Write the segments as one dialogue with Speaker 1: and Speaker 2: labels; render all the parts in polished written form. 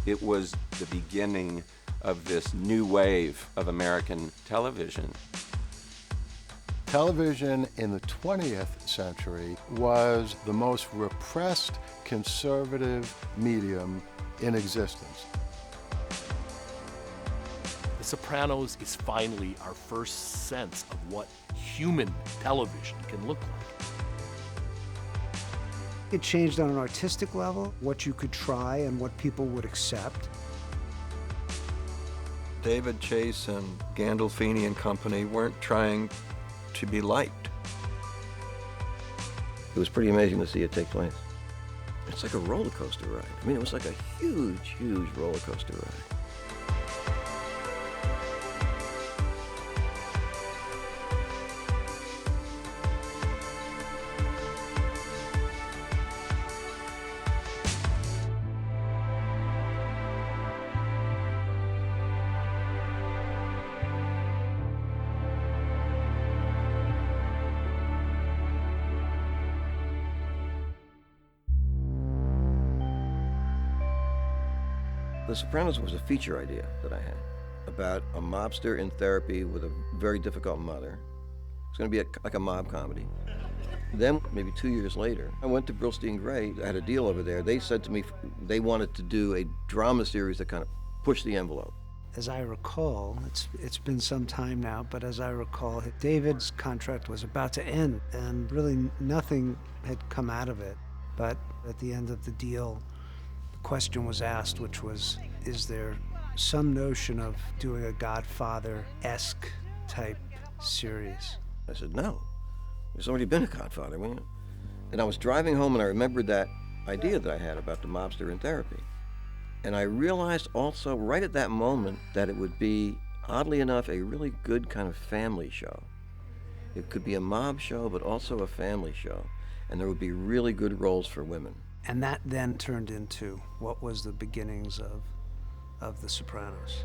Speaker 1: It was the beginning of this new wave of American television.
Speaker 2: Television in the 20th century was the most repressed conservative medium in existence.
Speaker 3: The Sopranos is finally our first sense of what human television can look like.
Speaker 4: It changed on an artistic level, what you could try and what people would accept.
Speaker 5: David Chase and Gandolfini and company weren't trying to be liked.
Speaker 6: It was pretty amazing to see it take place. It's like a roller coaster ride. I mean, it was like a huge, huge roller coaster ride. The Sopranos was a feature idea that I had about a mobster in therapy with a very difficult mother. It's going to be like a mob comedy. Then, maybe 2 years later, I went to Brillstein Gray. I had a deal over there. They said to me they wanted to do a drama series that kind of pushed the envelope.
Speaker 4: As I recall, it's been some time now, but as I recall, David's contract was about to end, and really nothing had come out of it. But at the end of the deal, question was asked, which was, is there some notion of doing a Godfather-esque type series?
Speaker 6: I said, no. There's already been a Godfather. And I was driving home and I remembered that idea that I had about the mobster in therapy. And I realized also right at that moment that it would be, oddly enough, a really good kind of family show. It could be a mob show, but also a family show. And there would be really good roles for women.
Speaker 4: And that then turned into what was the beginnings of The Sopranos.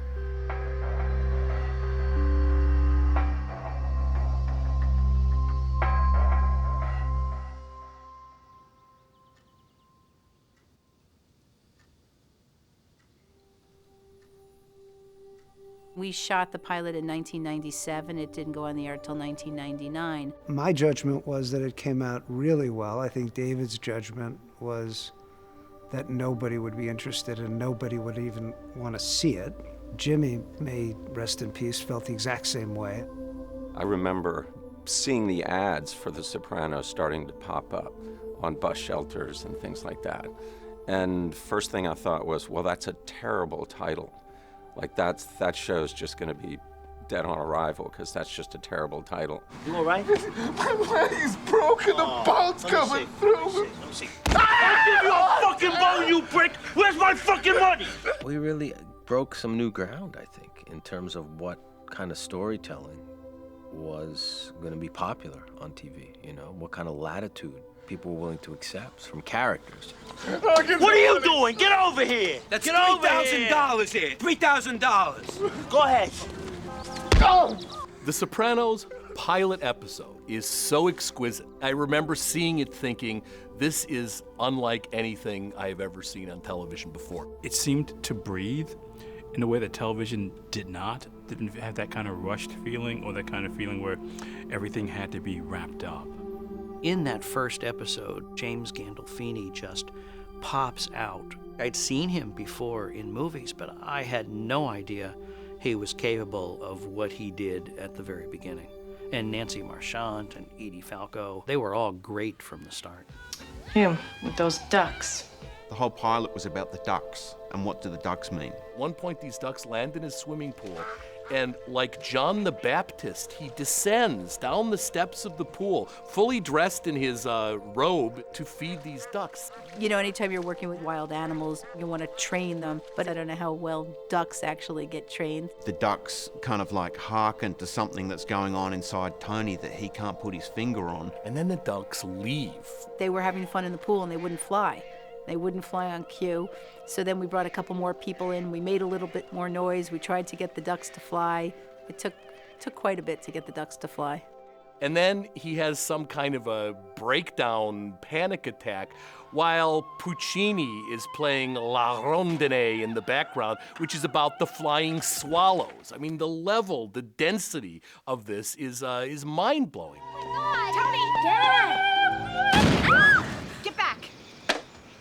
Speaker 7: We shot the pilot in 1997. It didn't go on the air till 1999.
Speaker 4: My judgment was that it came out really well. I think David's judgment was that nobody would be interested and nobody would even want to see it. Jimmy, may rest in peace, felt the exact same way.
Speaker 1: I remember seeing the ads for The Sopranos starting to pop up on bus shelters and things like that. And first thing I thought was, well, that's a terrible title. Like that show's just going to be dead on arrival because that's just a terrible title.
Speaker 8: You all right?
Speaker 9: My leg's broken, the bone's coming through.
Speaker 8: Let me see. I'll give you a fucking bone, you prick! Where's my fucking money?
Speaker 10: We really broke some new ground, I think, in terms of what kind of storytelling was going to be popular on TV, you know? What kind of latitude people were willing to accept from characters.
Speaker 8: What are you doing? Get over here!
Speaker 11: That's
Speaker 8: Get over
Speaker 11: $3,000 here. $3,000.
Speaker 8: Go ahead.
Speaker 3: The Sopranos pilot episode is so exquisite. I remember seeing it thinking, this is unlike anything I have ever seen on television before.
Speaker 12: It seemed to breathe in a way that television didn't have that kind of rushed feeling or that kind of feeling where everything had to be wrapped up.
Speaker 13: In that first episode, James Gandolfini just pops out. I'd seen him before in movies, but I had no idea he was capable of what he did at the very beginning. And Nancy Marchand and Edie Falco, they were all great from the start.
Speaker 14: Him, with those ducks.
Speaker 15: The whole pilot was about the ducks, and what do the ducks mean?
Speaker 3: At one point, these ducks land in his swimming pool, and like John the Baptist, he descends down the steps of the pool, fully dressed in his robe to feed these ducks.
Speaker 7: You know, anytime you're working with wild animals, you want to train them, but I don't know how well ducks actually get trained.
Speaker 15: The ducks kind of like hearken to something that's going on inside Tony that he can't put his finger on.
Speaker 3: And then the ducks leave.
Speaker 7: They were having fun in the pool and they wouldn't fly. They wouldn't fly on cue. So then we brought a couple more people in. We made a little bit more noise. We tried to get the ducks to fly. It took quite a bit to get the ducks to fly.
Speaker 3: And then he has some kind of a breakdown, panic attack, while Puccini is playing La Rondine in the background, which is about the flying swallows. I mean, the level, the density of this is mind-blowing.
Speaker 16: Tony! Dad! Ah! Get back!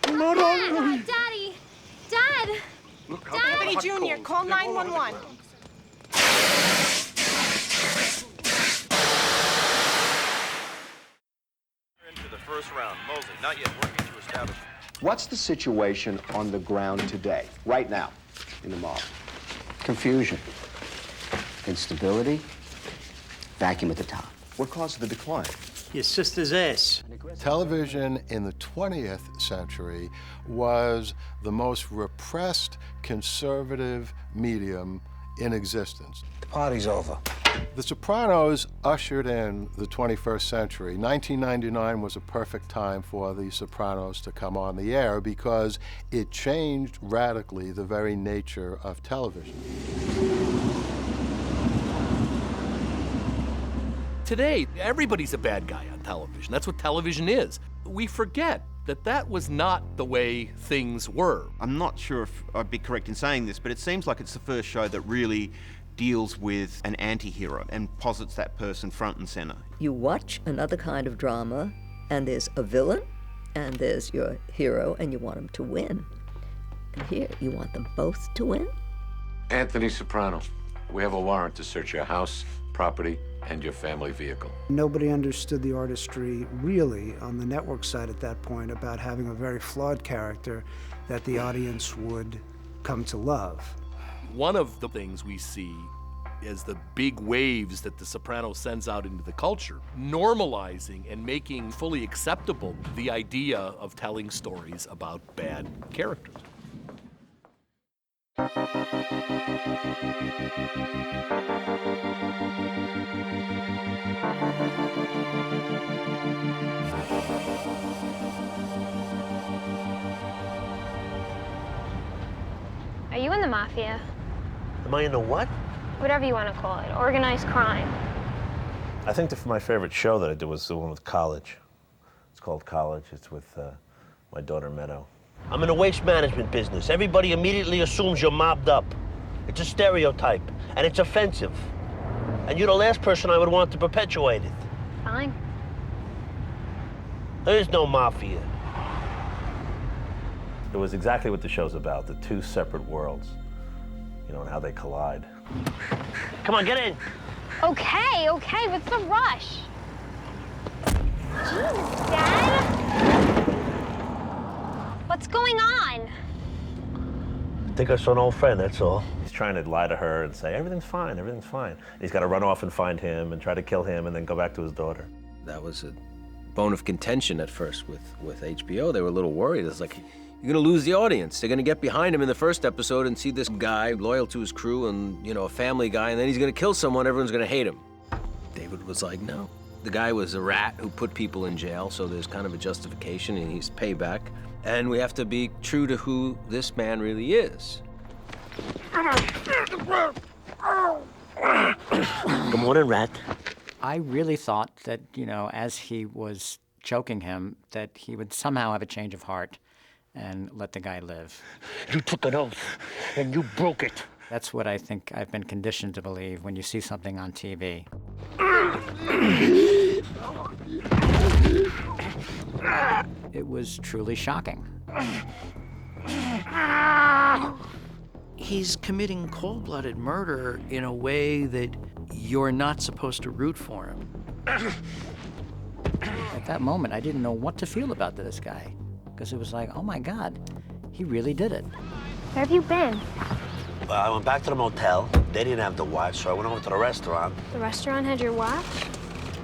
Speaker 17: Daddy! Dad!
Speaker 16: Deputy Junior, call 911.
Speaker 18: Into the first round. Mosley, not yet. Working to establish.
Speaker 19: What's the situation on the ground today, right now, in the mob?
Speaker 20: Confusion, instability, vacuum at the top.
Speaker 19: What caused the decline?
Speaker 20: Your sister's ass.
Speaker 2: Television in the 20th century was the most repressed conservative medium in existence.
Speaker 20: The party's over.
Speaker 2: The Sopranos ushered in the 21st century. 1999 was a perfect time for the Sopranos to come on the air because it changed radically the very nature of television.
Speaker 3: Today, everybody's a bad guy on television. That's what television is. We forget that that was not the way things were.
Speaker 15: I'm not sure if I'd be correct in saying this, but it seems like it's the first show that really deals with an anti-hero and posits that person front and center.
Speaker 21: You watch another kind of drama, and there's a villain, and there's your hero, and you want them to win. And here, you want them both to win?
Speaker 22: Anthony Soprano, we have a warrant to search your house, property, and your family vehicle.
Speaker 4: Nobody understood the artistry really on the network side at that point about having a very flawed character that the audience would come to love.
Speaker 3: One of the things we see is the big waves that The Sopranos sends out into the culture, normalizing and making fully acceptable the idea of telling stories about bad characters.
Speaker 17: Are you in the mafia?
Speaker 23: Am I in the what?
Speaker 17: Whatever you want to call it. Organized crime.
Speaker 23: I think my favorite show that I did was the one with College. It's called College. It's with my daughter Meadow. I'm in the waste management business. Everybody immediately assumes you're mobbed up. It's a stereotype, and it's offensive. And you're the last person I would want to perpetuate it.
Speaker 17: Fine.
Speaker 23: There is no mafia. It was exactly what the show's about, the two separate worlds, you know, and how they collide. Come on, get in.
Speaker 17: Okay, what's the rush? Jesus, Dad! What's going on?
Speaker 23: I think I saw an old friend, that's all. He's trying to lie to her and say, everything's fine, everything's fine. And he's got to run off and find him and try to kill him and then go back to his daughter.
Speaker 10: That was a bone of contention at first with HBO. They were a little worried. It's like, you're going to lose the audience. They're going to get behind him in the first episode and see this guy loyal to his crew and, you know, a family guy, and then he's going to kill someone, everyone's going to hate him. David was like, no. The guy was a rat who put people in jail, so there's kind of a justification and he's payback. And we have to be true to who this man really is.
Speaker 23: Good morning, Rat.
Speaker 24: I really thought that, you know, as he was choking him, that he would somehow have a change of heart and let the guy live.
Speaker 23: You took an oath, and you broke it.
Speaker 24: That's what I think I've been conditioned to believe when you see something on TV. It was truly shocking. He's committing cold-blooded murder in a way that you're not supposed to root for him. At that moment, I didn't know what to feel about this guy, because it was like, oh my God, he really did it.
Speaker 17: Where have you been?
Speaker 23: I went back to the motel. They didn't have the watch, so I went over to the restaurant.
Speaker 17: The restaurant had your watch?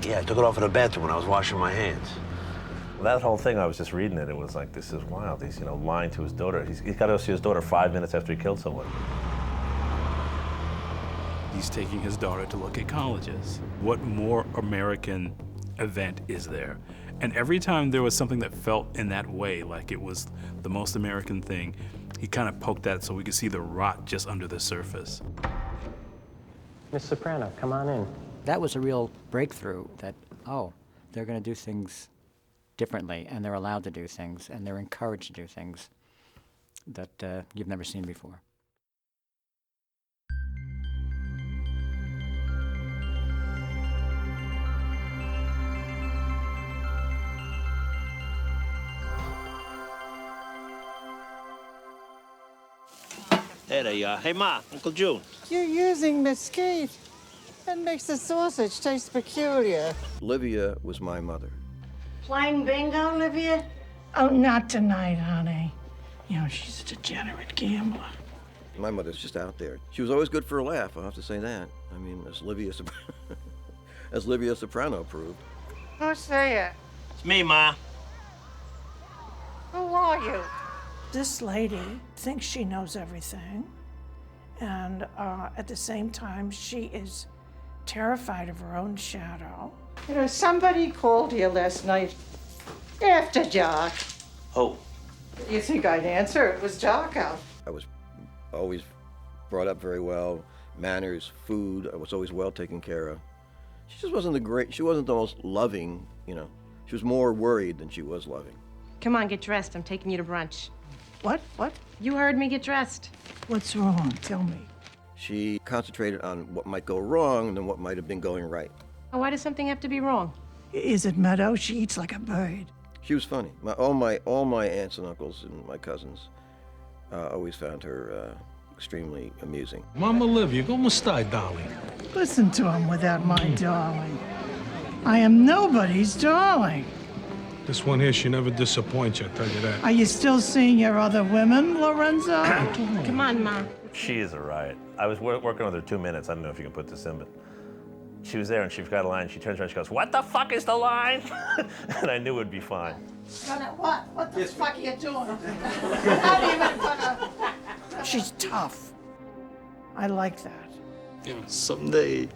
Speaker 23: Yeah, I took it off in the bathroom when I was washing my hands. That whole thing, I was just reading it. It was like, this is wild. He's, you know, lying to his daughter. He's got to go see his daughter 5 minutes after he killed someone.
Speaker 12: He's taking his daughter to look at colleges. What more American event is there? And every time there was something that felt in that way, like it was the most American thing, he kind of poked at it so we could see the rot just under the surface.
Speaker 24: Miss Soprano, come on in. That was a real breakthrough, that oh, they're going to do things differently, and they're allowed to do things, and they're encouraged to do things that you've never seen before.
Speaker 23: There they are. Hey, Ma, Uncle June.
Speaker 1: You're using mesquite. That makes the sausage taste peculiar.
Speaker 5: Olivia was my mother.
Speaker 1: Playing bingo, Olivia? Oh, not tonight, honey. You know, she's a degenerate gambler.
Speaker 5: My mother's just out there. She was always good for a laugh, I'll have to say that. I mean, as Livia Soprano proved.
Speaker 1: Who say it?
Speaker 23: It's me, Ma.
Speaker 1: Who are you? This lady thinks she knows everything, and at the same time, she is terrified of her own shadow. You know, somebody called here last night after dark.
Speaker 23: Oh.
Speaker 1: You think I'd answer? It was dark out.
Speaker 5: I was always brought up very well. Manners, food, I was always well taken care of. She just wasn't she wasn't the most loving, you know. She was more worried than she was loving.
Speaker 16: Come on, get dressed. I'm taking you to brunch.
Speaker 1: What?
Speaker 16: You heard me. Get dressed.
Speaker 1: What's wrong? Tell me.
Speaker 5: She concentrated on what might go wrong and then what might have been going right.
Speaker 16: Why does something have to be wrong?
Speaker 1: Is it Meadow? She eats like a bird.
Speaker 5: She was funny. All my aunts and uncles and my cousins always found her extremely amusing.
Speaker 6: Mama Olivia, como stai, darling?
Speaker 1: Listen to him without my darling. I am nobody's darling.
Speaker 6: This one here, she never disappoints you, I tell you that.
Speaker 1: Are you still seeing your other women, Lorenzo?
Speaker 16: Come on, Ma.
Speaker 23: She is a riot. I was working with her 2 minutes. I don't know if you can put this in, but she was there and she forgot a line. She turns around and she goes, "What the fuck is the line?" And I knew it would be fine.
Speaker 1: What? What the fuck are you doing? Not even gonna... She's tough. I like that.
Speaker 9: You know, someday,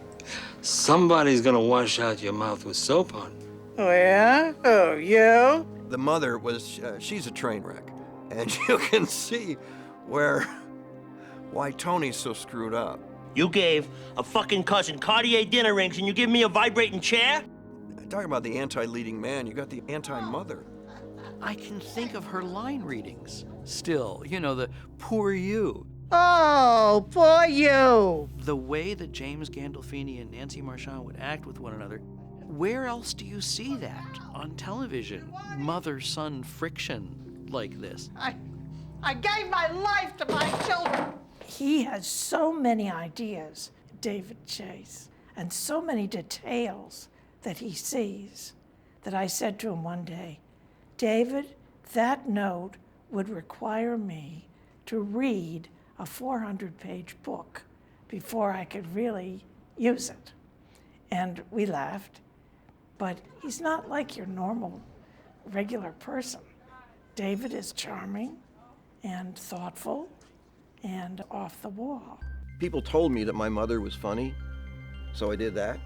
Speaker 9: somebody's gonna wash out your mouth with soap on.
Speaker 1: Oh, yeah? Oh, you?
Speaker 5: The mother was, she's a train wreck. And you can see why Tony's so screwed up.
Speaker 23: You gave a fucking cousin Cartier dinner rings and you give me a vibrating chair?
Speaker 5: Talking about the anti-leading man, you got the anti-mother.
Speaker 13: I can think of her line readings still. You know, the poor you.
Speaker 1: Oh, poor you.
Speaker 13: The way that James Gandolfini and Nancy Marchand would act with one another. Where else do you see that on television? Mother-son friction like this.
Speaker 1: I gave my life to my children. He has so many ideas, David Chase, and so many details that he sees that I said to him one day, David, that note would require me to read a 400-page book before I could really use it. And we laughed. But he's not like your normal, regular person. David is charming and thoughtful and off the wall.
Speaker 5: People told me that my mother was funny, so I did that.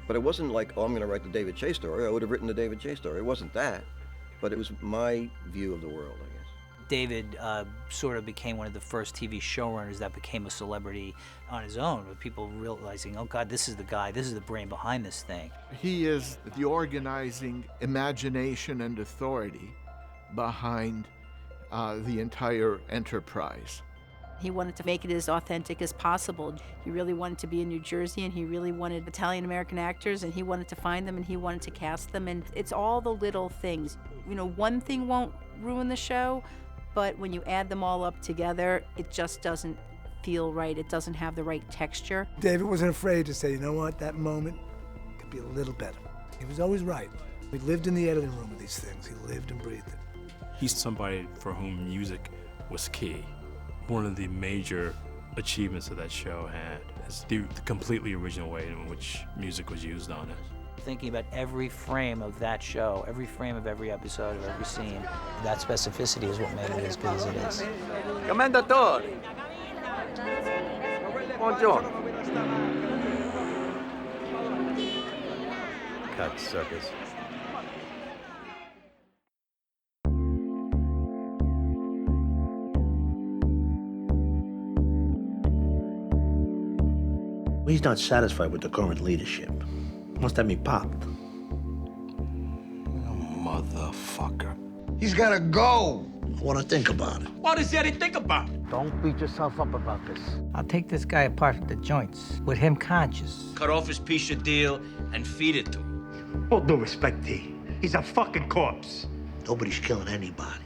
Speaker 5: But it wasn't like, oh, I'm going to write the David Chase story. I would have written the David Chase story. It wasn't that. But it was my view of the world, I guess.
Speaker 25: David sort of became one of the first TV showrunners that became a celebrity on his own, with people realizing, oh God, this is the guy, this is the brain behind this thing.
Speaker 26: He is the organizing imagination and authority behind the entire enterprise.
Speaker 7: He wanted to make it as authentic as possible. He really wanted to be in New Jersey, and he really wanted Italian-American actors, and he wanted to find them, and he wanted to cast them, and it's all the little things. You know, one thing won't ruin the show, but when you add them all up together, it just doesn't feel right. It doesn't have the right texture.
Speaker 27: David wasn't afraid to say, you know what, that moment could be a little better. He was always right. We lived in the editing room with these things. He lived and breathed it.
Speaker 12: He's somebody for whom music was key. One of the major achievements that that show had is the completely original way in which music was used on it.
Speaker 25: Thinking about every frame of that show, every frame of every episode, of every scene, that specificity is what made it as good as it is.
Speaker 23: Commendatore. Buongiorno.
Speaker 5: Cut circus.
Speaker 23: He's not satisfied with the current leadership. Wants to have me popped.
Speaker 2: motherfucker.
Speaker 8: He's gotta go. I want to think about it.
Speaker 2: What does Eddie think about it?
Speaker 27: Don't beat yourself up about this.
Speaker 11: I'll take this guy apart from the joints, with him conscious.
Speaker 9: Cut off his piece of deal and feed it to him.
Speaker 2: All due respect, D. He's a fucking corpse.
Speaker 8: Nobody's killing anybody.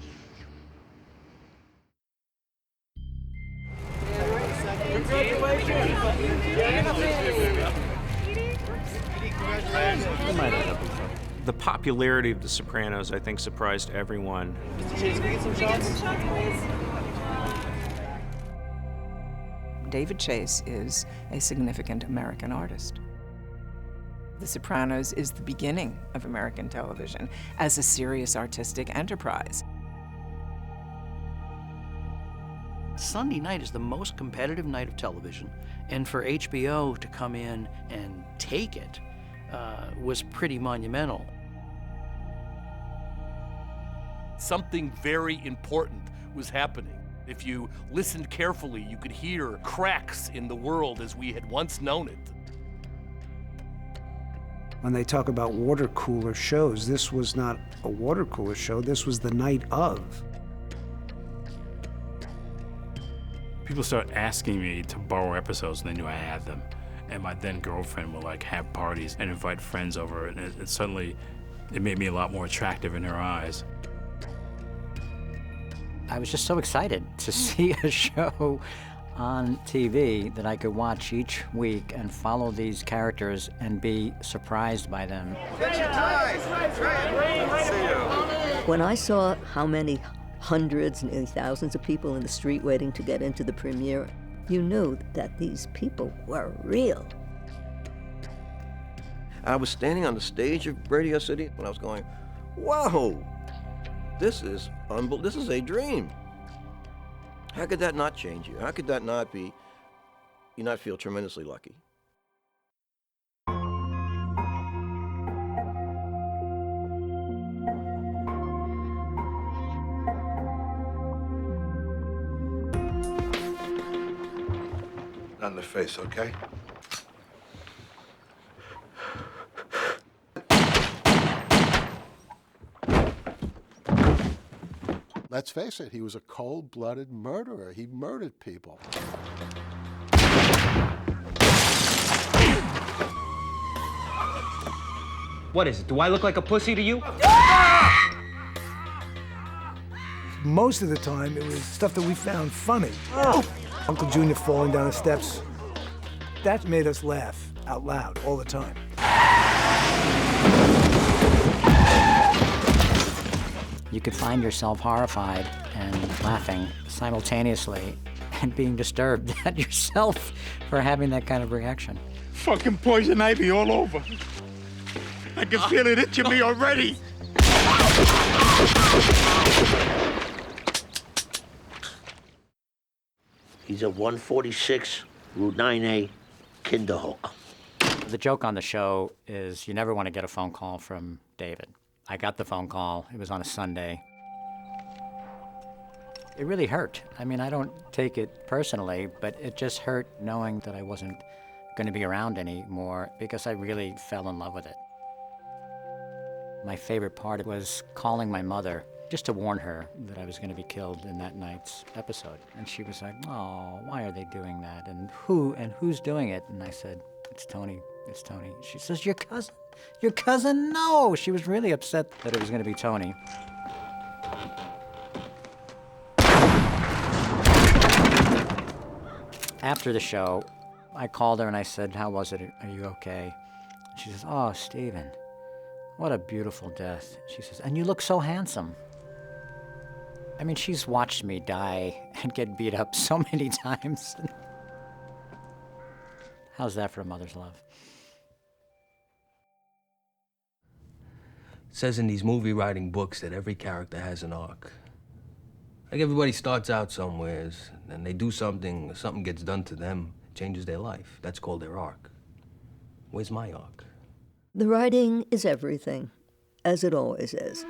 Speaker 14: The popularity of The Sopranos, I think, surprised everyone.
Speaker 18: Mr. Chase, can we get some shots?
Speaker 19: David Chase is a significant American artist. The Sopranos is the beginning of American television as a serious artistic enterprise.
Speaker 13: Sunday night is the most competitive night of television, and for HBO to come in and take it was pretty monumental.
Speaker 3: Something very important was happening. If you listened carefully, you could hear cracks in the world as we had once known it.
Speaker 4: When they talk about water cooler shows, this was not a water cooler show, this was the night of.
Speaker 12: People started asking me to borrow episodes, and they knew I had them. And my then girlfriend would like have parties and invite friends over, and it suddenly it made me a lot more attractive in her eyes.
Speaker 24: I was just so excited to see a show on TV that I could watch each week and follow these characters and be surprised by them.
Speaker 21: When I saw how many hundreds, nearly thousands of people in the street waiting to get into the premiere, you knew that these people were real.
Speaker 5: I was standing on the stage of Radio City when I was going, whoa, this is a dream. How could that not change you? How could that not be, you not feel tremendously lucky?
Speaker 2: On the face, okay?
Speaker 20: Let's face it, he was a cold-blooded murderer. He murdered people.
Speaker 9: What is it? Do I look like a pussy to you?
Speaker 27: Most of the time, it was stuff that we found funny. Uncle Junior falling down the steps. That made us laugh out loud all the time.
Speaker 24: You could find yourself horrified and laughing simultaneously and being disturbed at yourself for having that kind of reaction.
Speaker 2: Fucking poison ivy all over. I can feel it itching me already.
Speaker 8: He's at 146 Route 9A, Kinderhook.
Speaker 24: The joke on the show is you never want to get a phone call from David. I got the phone call. It was on a Sunday. It really hurt. I mean, I don't take it personally, but it just hurt knowing that I wasn't going to be around anymore because I really fell in love with it. My favorite part was calling my mother just to warn her that I was going to be killed in that night's episode. And she was like, oh, why are they doing that? And who's doing it? And I said, it's Tony. It's Tony. She says, your cousin? Your cousin? No! She was really upset that it was going to be Tony. After the show, I called her and I said, how was it? Are you okay? She says, oh, Stephen, what a beautiful death. She says, and you look so handsome. I mean, she's watched me die and get beat up so many times. How's that for a mother's love?
Speaker 10: It says in these movie writing books that every character has an arc. Like everybody starts out somewheres, and they do something, something gets done to them, changes their life. That's called their arc. Where's my arc?
Speaker 21: The writing is everything, as it always is.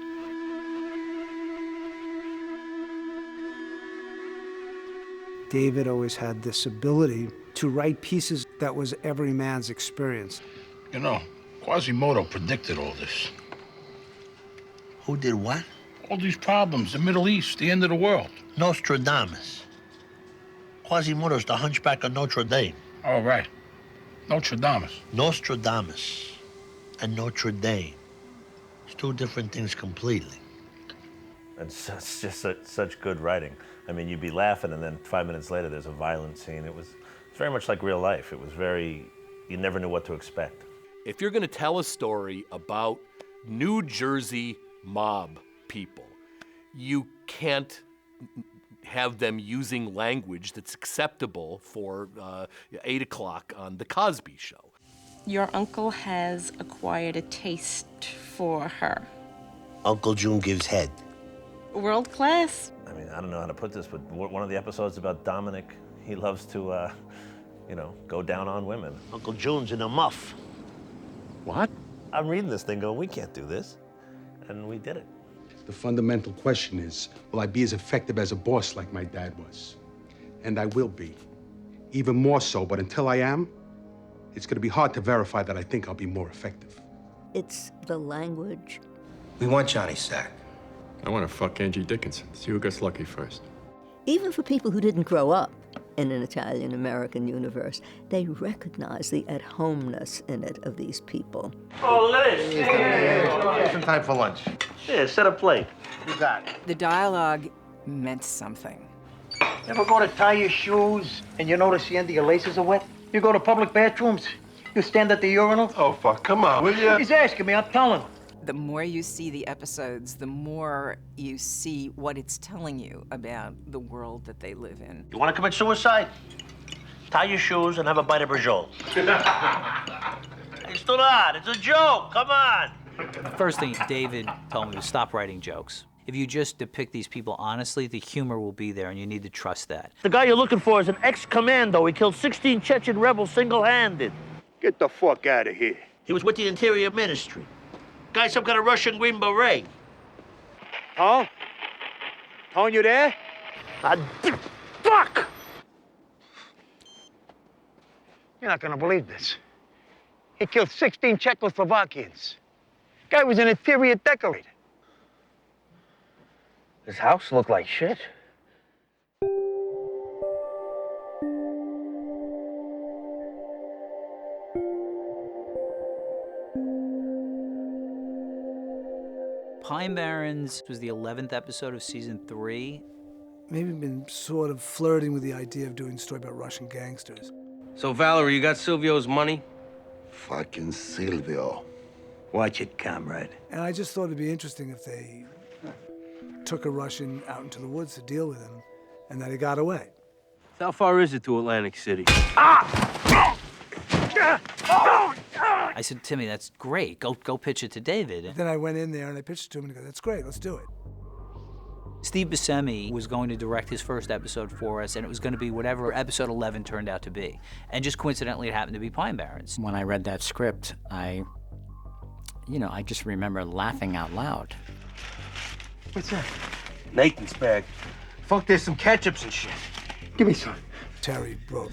Speaker 4: David always had this ability to write pieces that was every man's experience.
Speaker 2: You know, Quasimodo predicted all this.
Speaker 8: Who did what?
Speaker 1: All these problems, the Middle East, the end of the world.
Speaker 8: Nostradamus. Quasimodo's the Hunchback of Notre Dame.
Speaker 1: Oh, right. Nostradamus.
Speaker 8: Nostradamus and Notre Dame. It's two different things completely.
Speaker 23: It's just such good writing. I mean, you'd be laughing, and then 5 minutes later, there's a violent scene. It's very much like real life. It was you never knew what to expect.
Speaker 3: If you're going to tell a story about New Jersey mob people, you can't have them using language that's acceptable for 8 o'clock on The Cosby Show.
Speaker 6: Your uncle has acquired a taste for her.
Speaker 8: Uncle June gives head.
Speaker 6: World class.
Speaker 23: I mean, I don't know how to put this, but one of the episodes about Dominic, he loves to, go down on women.
Speaker 8: Uncle June's in a muff.
Speaker 23: What? I'm reading this thing going, we can't do this. And we did it.
Speaker 15: The fundamental question is, will I be as effective as a boss like my dad was? And I will be. Even more so, but until I am, it's going to be hard to verify that I think I'll be more effective.
Speaker 21: It's the language.
Speaker 16: We want Johnny Sack.
Speaker 17: I want to fuck Angie Dickinson. See who gets lucky first.
Speaker 21: Even for people who didn't grow up in an Italian-American universe, they recognize the at-homeness in it of these people.
Speaker 8: Oh, look at this.
Speaker 16: Some time for lunch.
Speaker 8: Yeah, set a plate. You got it.
Speaker 19: The dialogue meant something.
Speaker 16: Ever go to tie your shoes and you notice the end of your laces are wet? You go to public bathrooms, you stand at the urinal? Oh, fuck, come on, will you? He's asking me, I'm telling him.
Speaker 19: The more you see the episodes, the more you see what it's telling you about the world that they live in.
Speaker 8: You want to commit suicide? Tie your shoes and have a bite of Brajol. It's still on. It's a joke. Come on.
Speaker 25: The first thing David told me was stop writing jokes. If you just depict these people honestly, the humor will be there, and you need to trust that.
Speaker 8: The guy you're looking for is an ex-commando. He killed 16 Chechen rebels single-handed.
Speaker 16: Get the fuck out of here.
Speaker 8: He was with the Interior Ministry. Guy's some kind of Russian Green Beret.
Speaker 16: Tone? Tone, you there?
Speaker 8: Fuck!
Speaker 16: You're not gonna believe this. He killed 16 Czechoslovakians. Guy was an interior decorator.
Speaker 8: His house looked like shit.
Speaker 25: Pine Barrens was the 11th episode of season 3.
Speaker 27: Maybe been sort of flirting with the idea of doing a story about Russian gangsters.
Speaker 16: So, Valerie, you got Silvio's money? Fucking Silvio. Watch it, comrade.
Speaker 27: And I just thought it'd be interesting if they took a Russian out into the woods to deal with him, and that he got away.
Speaker 16: How far is it to Atlantic City?
Speaker 25: I said, Timmy, that's great. Go pitch it to David.
Speaker 27: Then I went in there and I pitched it to him and he goes, that's great, let's do it.
Speaker 25: Steve Buscemi was going to direct his first episode for us, and it was going to be whatever episode 11 turned out to be. And just coincidentally, it happened to be Pine Barrens.
Speaker 24: When I read that script, I just remember laughing out loud.
Speaker 16: What's that? Nathan's bag. Fuck, there's some ketchups and shit. Give me some.
Speaker 27: Terry wrote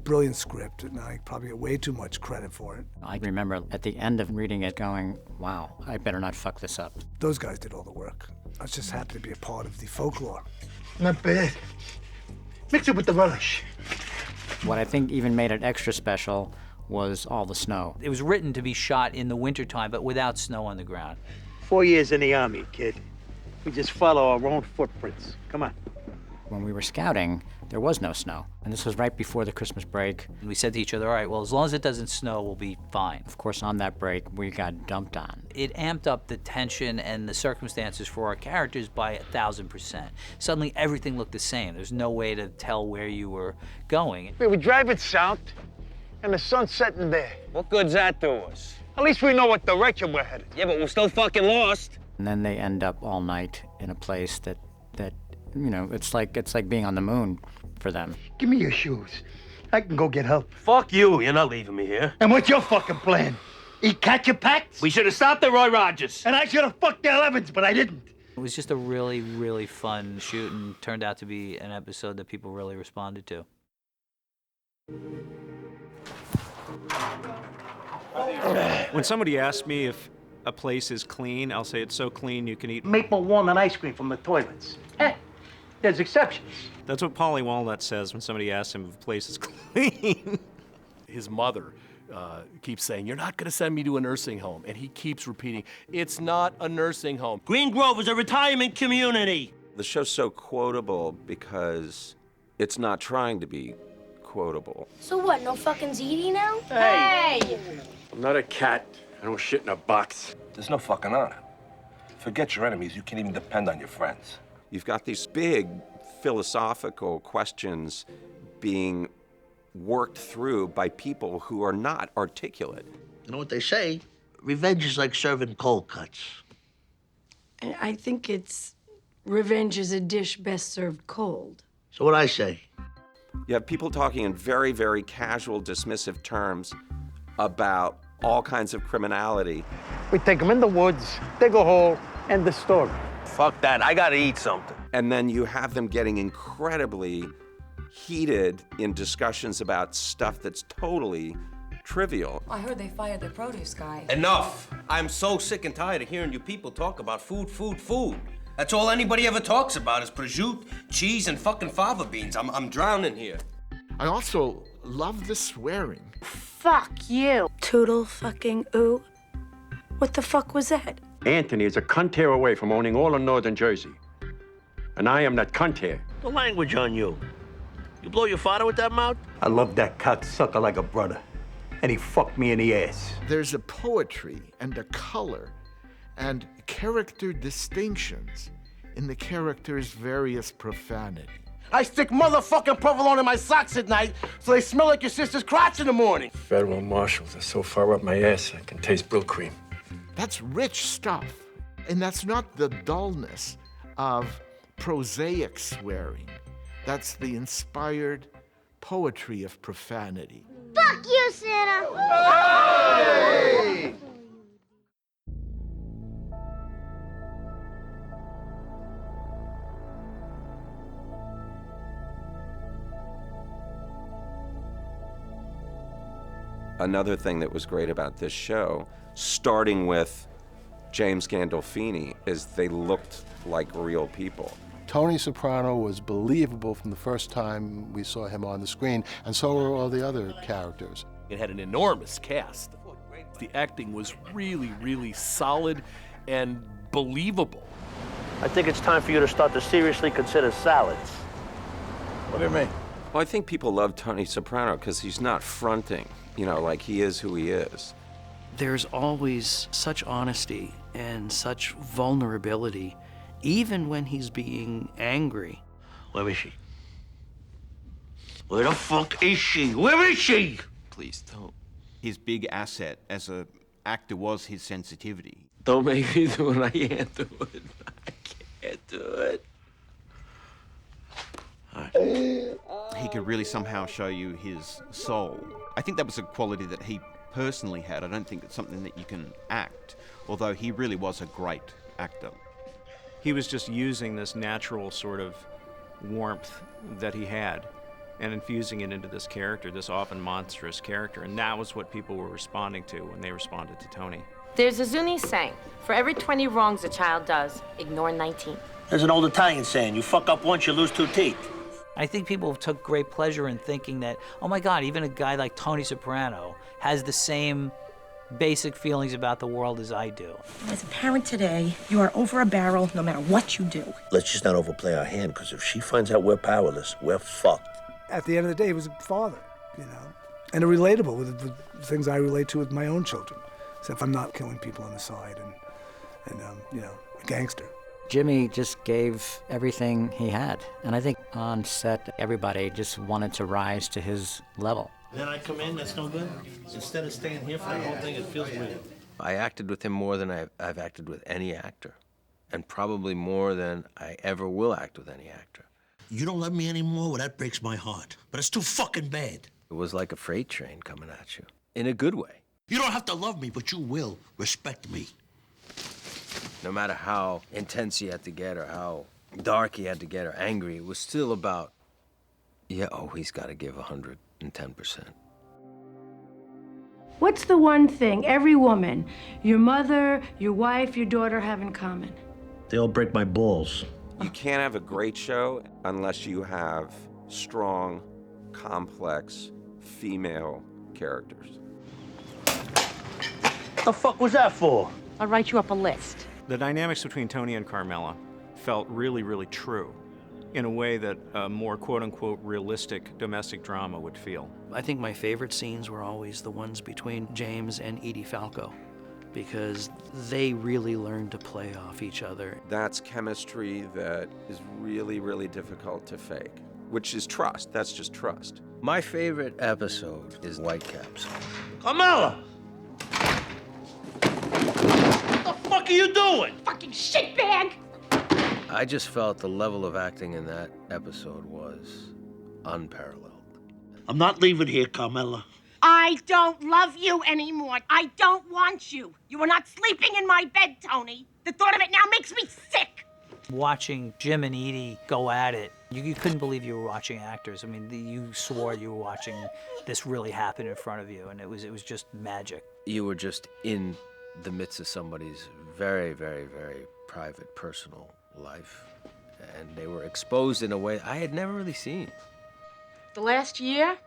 Speaker 27: brilliant script, and I probably get way too much credit for it.
Speaker 24: I remember at the end of reading it going, wow, I better not fuck this up.
Speaker 27: Those guys did all the work. I was just happy to be a part of the folklore.
Speaker 16: Not bad. Mix it with the relish.
Speaker 24: What I think even made it extra special was all the snow.
Speaker 25: It was written to be shot in the wintertime, but without snow on the ground.
Speaker 16: 4 years in the Army, kid. We just follow our own footprints. Come on.
Speaker 24: When we were scouting, there was no snow. And this was right before the Christmas break.
Speaker 25: And we said to each other, all right, well, as long as it doesn't snow, we'll be fine.
Speaker 24: Of course, on that break, we got dumped on.
Speaker 25: It amped up the tension and the circumstances for our characters by 1,000%. Suddenly, everything looked the same. There's no way to tell where you were going.
Speaker 16: We drive it south, and the sun's setting there. What good's that to us? At least we know what direction we're headed. Yeah, but we're still fucking lost.
Speaker 24: And then they end up all night in a place that it's like being on the moon for them.
Speaker 16: Give me your shoes. I can go get help.
Speaker 8: Fuck you. You're not leaving me here.
Speaker 16: And what's your fucking plan? Eat catcher packs?
Speaker 8: We should have stopped at Roy Rogers.
Speaker 16: And I should have fucked the 11s, but I didn't.
Speaker 25: It was just a really, really fun shoot and turned out to be an episode that people really responded to.
Speaker 14: When somebody asks me if a place is clean, I'll say it's so clean you can eat.
Speaker 16: Maple walnut ice cream from the toilets. Hey, there's exceptions.
Speaker 14: That's what Paulie Walnut says when somebody asks him if a place is clean.
Speaker 3: His mother keeps saying, "You're not going to send me to a nursing home." And he keeps repeating, "It's not a nursing home.
Speaker 23: Green Grove is a retirement community."
Speaker 7: The show's so quotable because it's not trying to be quotable.
Speaker 11: So what, no fucking ZD now?
Speaker 17: Hey! I'm not a cat. I don't shit in a box.
Speaker 12: There's no fucking honor. Forget your enemies. You can't even depend on your friends.
Speaker 7: You've got these big philosophical questions being worked through by people who are not articulate.
Speaker 8: You know what they say? Revenge is like serving cold cuts.
Speaker 12: And I think it's revenge is a dish best served cold.
Speaker 8: So what I say?
Speaker 7: You have people talking in very, very casual, dismissive terms about all kinds of criminality.
Speaker 16: We take them in the woods, dig a hole, end the story.
Speaker 23: Fuck that, I gotta eat something.
Speaker 7: And then you have them getting incredibly heated in discussions about stuff that's totally trivial.
Speaker 12: I heard they fired the produce guy.
Speaker 23: Enough. I'm so sick and tired of hearing you people talk about food, food, food. That's all anybody ever talks about is prosciutto, cheese, and fucking fava beans. I'm drowning here.
Speaker 13: I also love the swearing.
Speaker 12: Fuck you. Toodle fucking ooh. What the fuck was that?
Speaker 2: Anthony is a cunt hair away from owning all of northern Jersey. And I am that cunt hair.
Speaker 8: The language on you. You blow your father with that mouth?
Speaker 16: I love that cocksucker like a brother. And he fucked me in the ass.
Speaker 13: There's a poetry and a color and character distinctions in the character's various profanity.
Speaker 12: I stick motherfucking provolone in my socks at night so they smell like your sister's crotch in the morning.
Speaker 17: Federal marshals are so far up my ass I can taste Brill cream.
Speaker 13: That's rich stuff. And that's not the dullness of prosaic swearing. That's the inspired poetry of profanity.
Speaker 11: Fuck you, Santa!
Speaker 13: Hey!
Speaker 7: Another thing that was great about this show, starting with James Gandolfini, is they looked like real people.
Speaker 20: Tony Soprano was believable from the first time we saw him on the screen, and so were all the other characters.
Speaker 3: It had an enormous cast. The acting was really, really solid and believable.
Speaker 8: I think it's time for you to start to seriously consider salads.
Speaker 13: What do you mean?
Speaker 7: Well, I think people love Tony Soprano because he's not fronting, you know, like he is who he is.
Speaker 18: There's always such honesty and such vulnerability, even when he's being angry.
Speaker 8: Where is she? Where the fuck is she? Where is she?
Speaker 22: Please don't. His big asset as an actor was his sensitivity.
Speaker 9: Don't make me do it. I can't do it. I can't do it.
Speaker 22: He could really somehow show you his soul. I think that was a quality that he personally had. I don't think it's something that you can act, although he really was a great actor.
Speaker 14: He was just using this natural sort of warmth that he had and infusing it into this character, this often monstrous character, and that was what people were responding to when they responded to Tony.
Speaker 26: There's a Zuni saying, for every 20 wrongs a child does, ignore 19.
Speaker 8: There's an old Italian saying, you fuck up once, you lose 2 teeth.
Speaker 25: I think people took great pleasure in thinking that, oh my God, even a guy like Tony Soprano has the same basic feelings about the world as I do.
Speaker 12: As a parent today, you are over a barrel no matter what you do.
Speaker 8: Let's just not overplay our hand, because if she finds out we're powerless, we're fucked.
Speaker 27: At the end of the day, he was a father, you know, and relatable with the things I relate to with my own children, except I'm not killing people on the side and you know, a gangster.
Speaker 24: Jimmy just gave everything he had, and I think on set, everybody just wanted to rise to his level.
Speaker 8: Then I come in, that's no good? Instead of staying here for the whole thing, it feels weird.
Speaker 10: I acted with him more than I've acted with any actor, and probably more than I ever will act with any actor.
Speaker 8: You don't love me anymore? Well, that breaks my heart. But it's too fucking bad.
Speaker 10: It was like a freight train coming at you, in a good way.
Speaker 8: You don't have to love me, but you will respect me.
Speaker 10: No matter how intense he had to get, or how dark he had to get, or angry, it was still about, yeah, oh, he's got to give 110%.
Speaker 12: What's the one thing every woman, your mother, your wife, your daughter have in common?
Speaker 23: They all break my balls.
Speaker 7: You can't have a great show unless you have strong, complex female characters.
Speaker 23: The fuck was that for?
Speaker 26: I'll write you up a list.
Speaker 14: The dynamics between Tony and Carmela felt really, really true in a way that a more quote-unquote realistic domestic drama would feel.
Speaker 18: I think my favorite scenes were always the ones between James and Edie Falco, because they really learned to play off each other.
Speaker 7: That's chemistry that is really, really difficult to fake, which is trust. That's just trust.
Speaker 10: My favorite episode is Whitecaps.
Speaker 23: Carmela! What the fuck are you doing?
Speaker 11: Fucking shitbag!
Speaker 10: I just felt the level of acting in that episode was unparalleled.
Speaker 23: I'm not leaving here, Carmela.
Speaker 11: I don't love you anymore. I don't want you. You are not sleeping in my bed, Tony. The thought of it now makes me sick.
Speaker 25: Watching Jim and Edie go at it, you couldn't believe you were watching actors. I mean, you swore you were watching this really happen in front of you, and it was just magic.
Speaker 10: You were just in the midst of somebody's very, very, very private, personal life, and they were exposed in a way I had never really seen.
Speaker 11: The last year,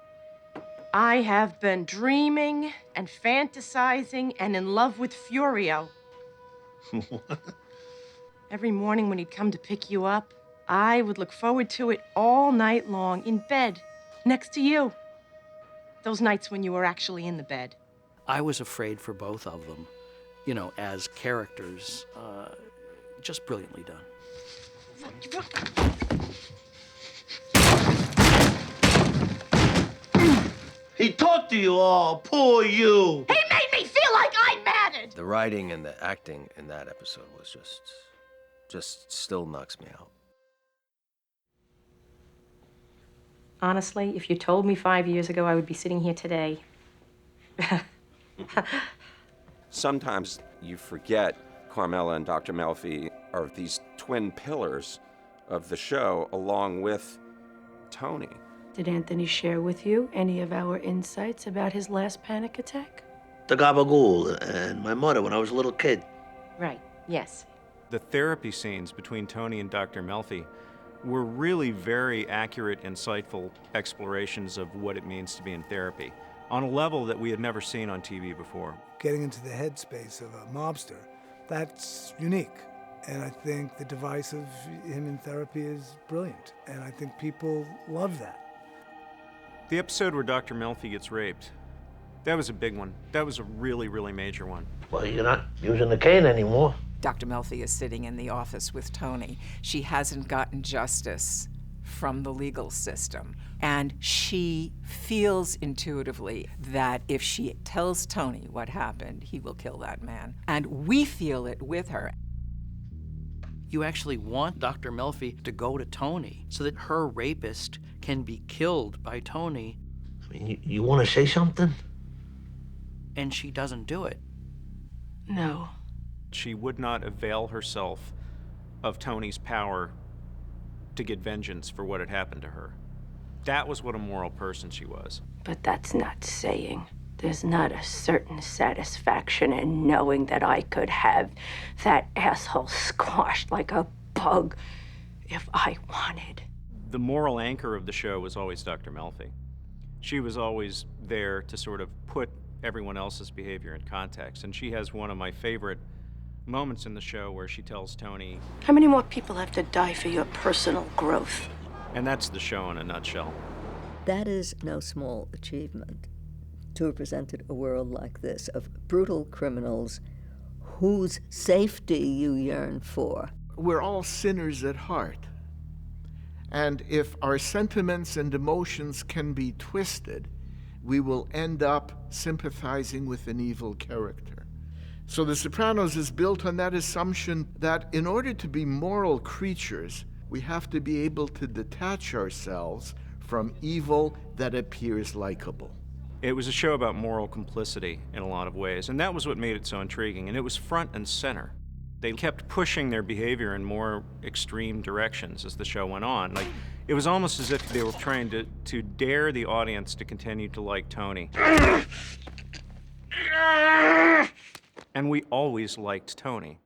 Speaker 11: I have been dreaming and fantasizing and in love with Furio. Every morning when he'd come to pick you up, I would look forward to it all night long in bed, next to you. Those nights when you were actually in the bed.
Speaker 18: I was afraid for both of them, you know, as characters. Just brilliantly done.
Speaker 23: He talked to you all, poor you.
Speaker 11: He made me feel like I mattered.
Speaker 10: The writing and the acting in that episode was just still knocks me out.
Speaker 26: Honestly, if you told me 5 years ago, I would be sitting here today.
Speaker 7: Sometimes you forget Carmela and Dr. Melfi are these twin pillars of the show along with Tony.
Speaker 12: Did Anthony share with you any of our insights about his last panic attack?
Speaker 23: The gabagool and my mother when I was a little kid.
Speaker 26: Right, yes.
Speaker 14: The therapy scenes between Tony and Dr. Melfi were really very accurate, insightful explorations of what it means to be in therapy on a level that we had never seen on TV before.
Speaker 27: Getting into the headspace of a mobster, that's unique. And I think the device of him in therapy is brilliant. And I think people love that.
Speaker 14: The episode where Dr. Melfi gets raped, that was a big one. That was a really, really major one.
Speaker 23: Well, you're not using the cane anymore.
Speaker 1: Dr. Melfi is sitting in the office with Tony. She hasn't gotten justice from the legal system. And she feels intuitively that if she tells Tony what happened, he will kill that man. And we feel it with her.
Speaker 18: You actually want Dr. Melfi to go to Tony so that her rapist can be killed by Tony.
Speaker 23: I mean, you want to say something?
Speaker 18: And she doesn't do it.
Speaker 12: No.
Speaker 14: She would not avail herself of Tony's power to get vengeance for what had happened to her. That was what a moral person she was.
Speaker 12: But that's not saying there's not a certain satisfaction in knowing that I could have that asshole squashed like a bug if I wanted.
Speaker 14: The moral anchor of the show was always Dr. Melfi. She was always there to sort of put everyone else's behavior in context. And she has one of my favorite moments in the show where she tells Tony,
Speaker 12: how many more people have to die for your personal growth?
Speaker 14: And that's the show in a nutshell.
Speaker 4: That is no small achievement, to have presented a world like this of brutal criminals whose safety you yearn for.
Speaker 13: We're all sinners at heart. And if our sentiments and emotions can be twisted, we will end up sympathizing with an evil character. So The Sopranos is built on that assumption that in order to be moral creatures, we have to be able to detach ourselves from evil that appears likable.
Speaker 14: It was a show about moral complicity in a lot of ways, and that was what made it so intriguing, and it was front and center. They kept pushing their behavior in more extreme directions as the show went on. Like, it was almost as if they were trying to dare the audience to continue to like Tony. And we always liked Tony.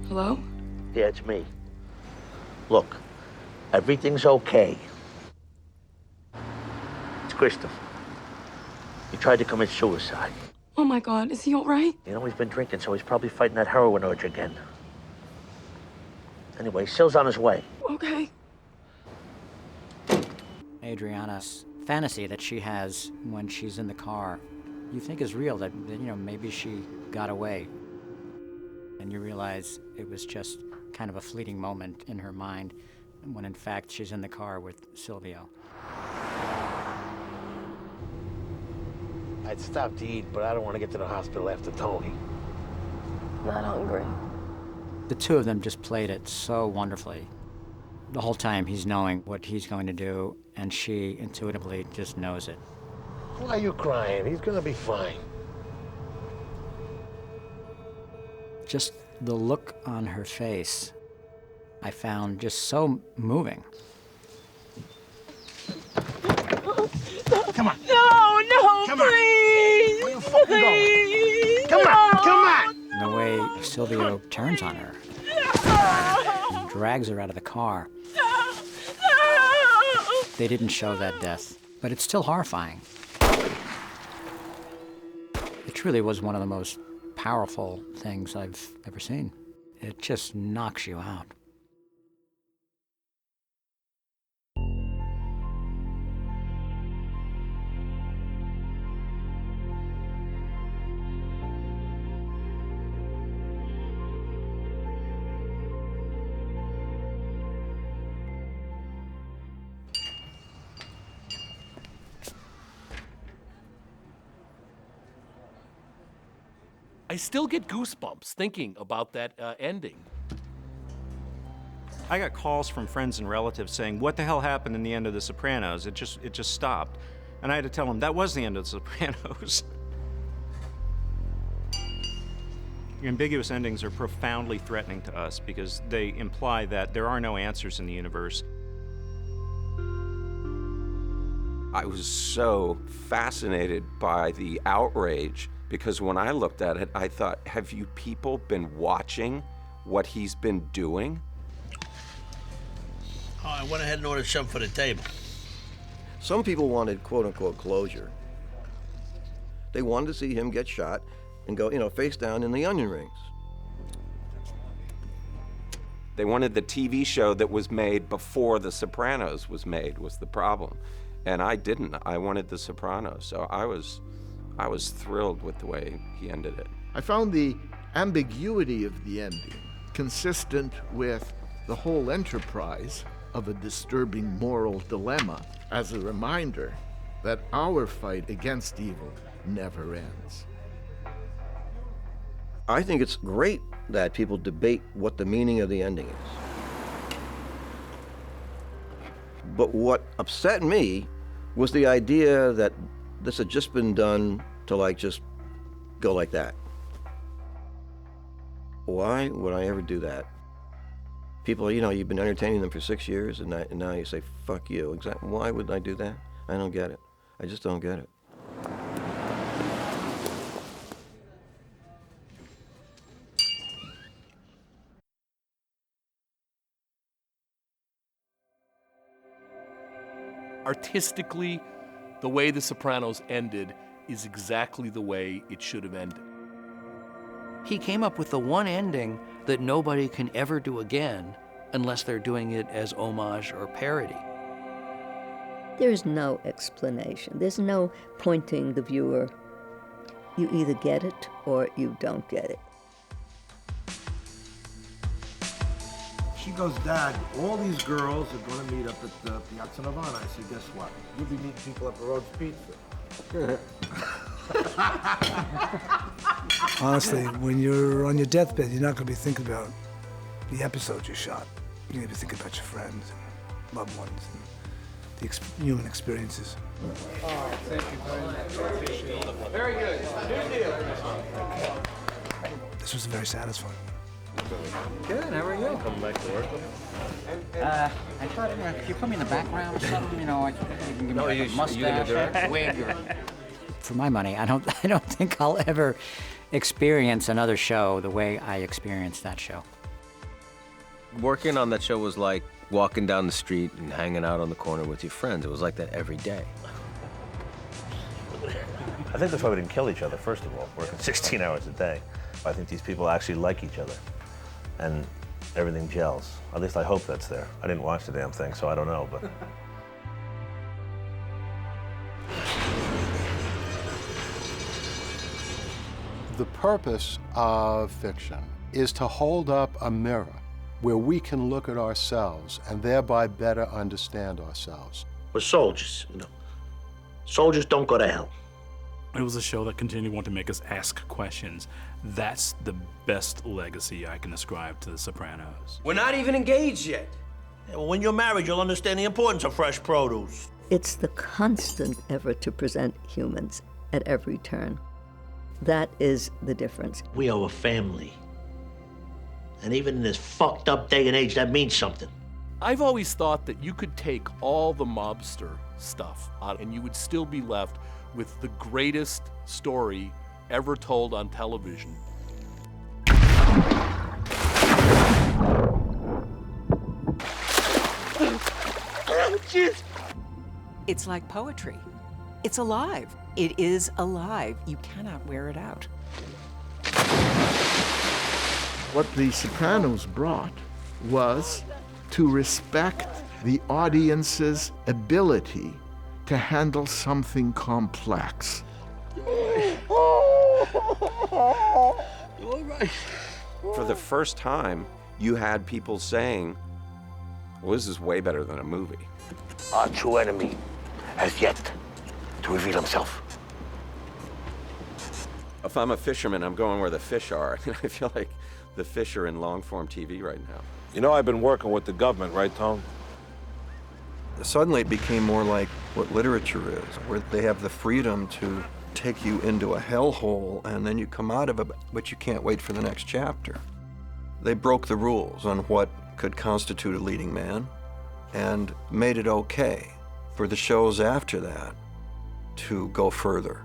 Speaker 12: Hello?
Speaker 23: Yeah, it's me. Look, everything's okay. It's Christopher. He tried to commit suicide.
Speaker 12: Oh my God, is he all right?
Speaker 23: You know, he's been drinking, so he's probably fighting that heroin urge again. Anyway, Sil's on his way.
Speaker 12: Okay.
Speaker 24: Adriana's fantasy that she has when she's in the car, you think is real, that maybe she got away. And you realize it was just kind of a fleeting moment in her mind, when in fact she's in the car with Silvio.
Speaker 23: I'd stop to eat, but I don't want to get to the hospital after Tony.
Speaker 12: Not hungry.
Speaker 24: The two of them just played it so wonderfully. The whole time he's knowing what he's going to do, and she intuitively just knows it.
Speaker 23: Why are you crying? He's gonna be fine.
Speaker 24: Just the look on her face, I found just so moving.
Speaker 23: Come on.
Speaker 12: No,
Speaker 23: Come on.
Speaker 12: please.
Speaker 23: Where you fucking going? Come on, come on.
Speaker 24: And the way Silvio turns on her, and drags her out of the car. They didn't show that death, but it's still horrifying. It truly was one of the most powerful things I've ever seen. It just knocks you out.
Speaker 3: I still get goosebumps thinking about that ending.
Speaker 14: I got calls from friends and relatives saying, "What the hell happened in the end of The Sopranos? It just stopped." And I had to tell them that was the end of The Sopranos. Ambiguous endings are profoundly threatening to us because they imply that there are no answers in the universe.
Speaker 7: I was so fascinated by the outrage because when I looked at it, I thought, have you people been watching what he's been doing?
Speaker 8: Oh, I went ahead and ordered something for the table.
Speaker 2: Some people wanted quote-unquote closure. They wanted to see him get shot and go, face down in the onion rings.
Speaker 7: They wanted the TV show that was made before The Sopranos was made was the problem. And I didn't. I wanted The Sopranos. So I was thrilled with the way he ended it.
Speaker 13: I found the ambiguity of the ending consistent with the whole enterprise of a disturbing moral dilemma as a reminder that our fight against evil never ends.
Speaker 2: I think it's great that people debate what the meaning of the ending is. But what upset me was the idea that this had just been done to just go like that. Why would I ever do that? People, you've been entertaining them for 6 years and now you say, fuck you. Exactly. Why would I do that? I don't get it. I just don't get it.
Speaker 3: Artistically, the way The Sopranos ended is exactly the way it should have ended.
Speaker 18: He came up with the one ending that nobody can ever do again unless they're doing it as homage or parody.
Speaker 4: There's no explanation. There's no pointing the viewer. You either get it or you don't get it.
Speaker 5: She goes, Dad, all these girls are going to meet up at the Piazza Nirvana. I said, guess what? You'll be meeting people at the Rhodes Pizza.
Speaker 27: Honestly, when you're on your deathbed, you're not going to be thinking about the episodes you shot. You're going to be thinking about your friends and loved ones and the human experiences.
Speaker 5: Oh, thank you very much. Appreciate it. Very good. New deal.
Speaker 27: This was very satisfying.
Speaker 6: Good, how are you?
Speaker 23: Coming back to work with me?
Speaker 6: I thought if you put me in the background or something, you know, I think you can give me
Speaker 23: No,
Speaker 6: like
Speaker 23: you-
Speaker 6: a
Speaker 23: you
Speaker 6: mustache,
Speaker 23: gonna direct?
Speaker 6: wig, or...
Speaker 24: For my money, I don't think I'll ever experience another show the way I experienced that show.
Speaker 10: Working on that show was like walking down the street and hanging out on the corner with your friends. It was like that every day.
Speaker 23: I think that's why we didn't kill each other, first of all, working 16 hours a day. I think these people actually like each other, and everything gels. At least I hope that's there. I didn't watch the damn thing, so I don't know, but...
Speaker 15: The purpose of fiction is to hold up a mirror where we can look at ourselves and thereby better understand ourselves.
Speaker 8: We're soldiers, you know. Soldiers don't go to hell.
Speaker 16: It was a show that continually wanted to make us ask questions. That's the best legacy I can ascribe to The Sopranos.
Speaker 8: We're not even engaged yet. Yeah, well, when you're married, you'll understand the importance of fresh produce.
Speaker 4: It's the constant effort to present humans at every turn. That is the difference.
Speaker 8: We are a family. And even in this fucked up day and age, that means something.
Speaker 3: I've always thought that you could take all the mobster stuff out and you would still be left with the greatest story ever told on television.
Speaker 1: It's like poetry. It's alive. It is alive. You cannot wear it out.
Speaker 13: What The Sopranos brought was to respect the audience's ability to handle something complex.
Speaker 7: For the first time, you had people saying, well, this is way better than a movie.
Speaker 8: Our true enemy has yet to reveal himself.
Speaker 7: If I'm a fisherman, I'm going where the fish are. I feel like the fish are in long-form TV right now.
Speaker 23: You know I've been working with the government, right, Tone?
Speaker 2: Suddenly it became more like what literature is, where they have the freedom to take you into a hellhole and then you come out of it, but you can't wait for the next chapter. They broke the rules on what could constitute a leading man and made it okay for the shows after that to go further.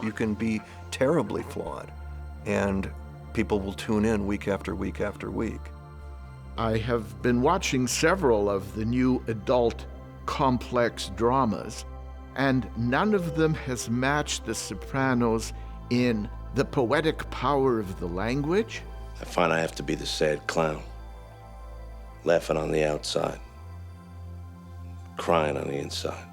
Speaker 2: You can be terribly flawed, and people will tune in week after week after week.
Speaker 13: I have been watching several of the new adult complex dramas, and none of them has matched The Sopranos in the poetic power of the language.
Speaker 8: I find I have to be the sad clown, laughing on the outside, crying on the inside.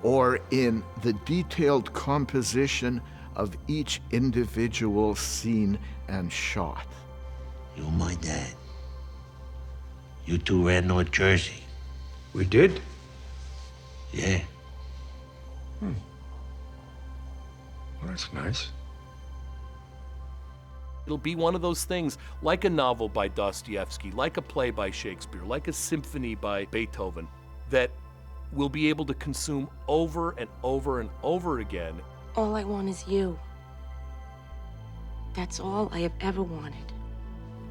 Speaker 13: Or in the detailed composition of each individual scene and shot.
Speaker 8: You're my dad. You two ran North Jersey.
Speaker 9: We did?
Speaker 8: Yeah.
Speaker 9: Well, that's nice.
Speaker 3: It'll be one of those things like a novel by Dostoevsky, like a play by Shakespeare, like a symphony by Beethoven, that we'll be able to consume over and over and over again.
Speaker 11: All I want is you. That's all I have ever wanted.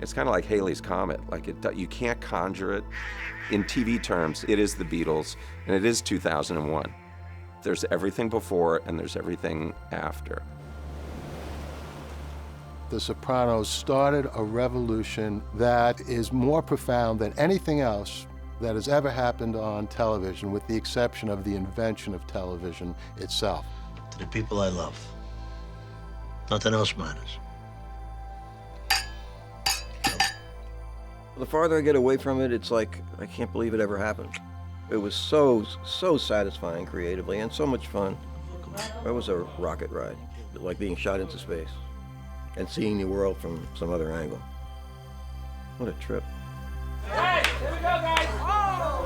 Speaker 7: It's kind of like Halley's Comet. Like you can't conjure it. In TV terms, it is the Beatles, and it is 2001. There's everything before, and there's everything after.
Speaker 15: The Sopranos started a revolution that is more profound than anything else that has ever happened on television, with the exception of the invention of television itself.
Speaker 8: To the people I love, nothing else matters.
Speaker 2: The farther I get away from it, it's like, I can't believe it ever happened. It was so satisfying creatively and so much fun. It was a rocket ride, like being shot into space and seeing the world from some other angle. What a trip.
Speaker 17: Hey, here we go, guys. Oh!